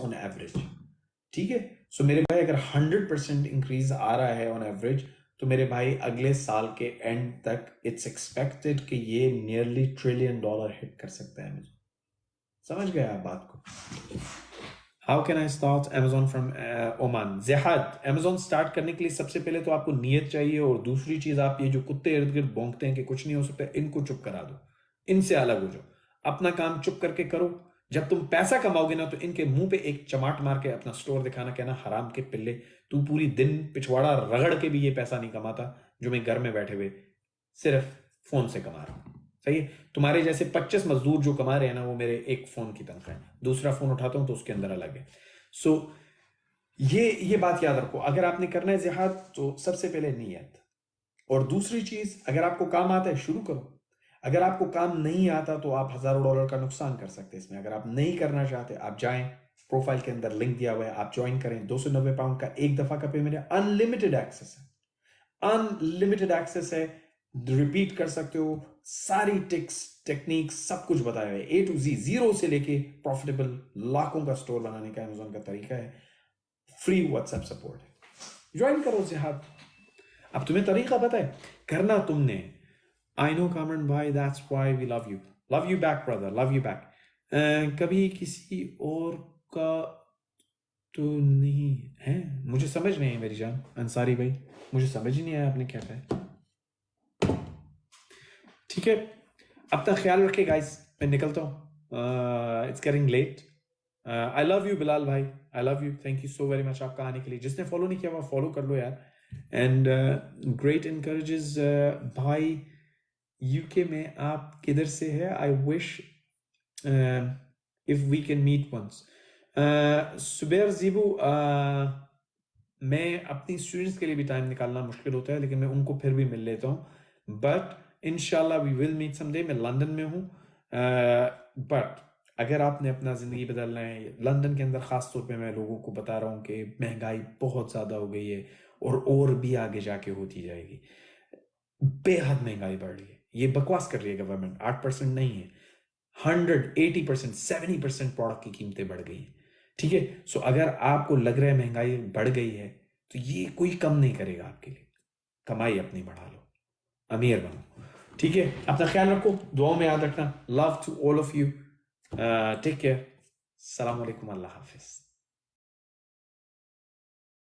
On average, ठीक है। सो मेरे भाई अगर 100% इंक्रीज आ रहा है ऑन एवरेज, तो मेरे भाई अगले साल के एंड तक इट्स एक्सपेक्टेड कि ये नियरली $1 ट्रिलियन हिट कर सकता है। मुझे समझ गया आप बात को। How can I start Amazon from Oman? जिहाद, Amazon स्टार्ट करने के लिए सबसे पहले तो आपको नीयत चाहिए, और दूसरी चीज, आप ये जो कुत्ते इर्द गिर्द भौंकते हैं कि कुछ नहीं हो सकता, इनको चुप करा दो, इनसे अलग हो जाओ, अपना काम चुप करके करो। जब तुम पैसा कमाओगे ना, तो इनके मुंह पे एक चमाट मार के अपना स्टोर दिखाना, कहना हराम के पिल्ले, तू पूरी दिन पिछवाड़ा रगड़ के भी ये पैसा नहीं कमाता जो मैं घर में बैठे हुए सिर्फ फोन से कमा रहा हूं। सही है? तुम्हारे जैसे 25 मजदूर जो कमा रहे हैं ना, वो मेरे एक फोन की तनख्वाह है। दूसरा फोन उठाता हूं तो उसके अंदर अलग है। सो ये बात याद रखो, अगर आपने करना है जिहाद तो सबसे पहले नीयत, और दूसरी चीज, अगर आपको काम आता है शुरू करो। अगर आपको काम नहीं आता तो आप हजारों डॉलर का नुकसान कर सकते हैं इसमें। अगर आप नहीं करना चाहते, आप जाएं, प्रोफाइल के अंदर लिंक दिया हुआ है, आप ज्वाइन करें। 290 पाउंड का एक दफा का पेमेंट है, अनलिमिटेड एक्सेस है, अनलिमिटेड एक्सेस है, रिपीट कर सकते हो, सारी टिक्स टेक्निक सब कुछ बताया है, A to Z, जीरो से लेके प्रॉफिटेबल लाखों का स्टोर बनाने का Amazon का तरीका है। फ्री व्हाट्सएप सपोर्ट है, ज्वाइन करो जिहाद। अब तुम्हें तरीका पता है, करना तुमने। आई नो कामरान भाई, that's why we love you back brother, love you back. कभी किसी और का तो नहीं है, मुझे समझ नहीं है मेरी जान अंसारी भाई, मुझे समझ ही नहीं आया आपने क्या कहा। ठीक है, अपना ख्याल रखिए गाइस, मैं निकलता हूँ, it's getting late. I love you Bilal भाई, I love you, thank you so very much आपका आने के लिए। जिसने फॉलो नहीं किया वो फॉलो कर लो यार। एंड ग्रेट इनकरेजेस भाई, यूके में आप किधर से है? I wish if we can meet once. Subair Jibu, मैं अपनी स्टूडेंट्स के लिए भी टाइम निकालना मुश्किल होता है, लेकिन मैं उनको फिर भी मिल लेता हूँ। बट इंशाल्लाह वी विल मीट समडे। मैं लंदन में हूँ, बट अगर आपने अपना ज़िंदगी बदलना है, लंदन के अंदर ख़ास तौर पे मैं लोगों को बता रहा हूँ कि महंगाई बहुत ज़्यादा हो गई है, और भी आगे जाके होती जाएगी। बेहद महंगाई बढ़ रही है, ये बकवास कर रही है गवर्नमेंट। 8% नहीं है, 180%, 70% प्रोडक्ट की कीमतें बढ़ गई हैं। ठीक है, सो अगर आपको लग रहा है महंगाई बढ़ गई है, तो ये कोई कम नहीं करेगा आपके लिए। कमाई अपनी बढ़ा लो, अमीर बनो। ठीक है, अपना ख्याल रखो, दुआओं में याद रखना। Love to all of you, take care, अस्सलाम वालेकुम, अल्लाह हाफिज।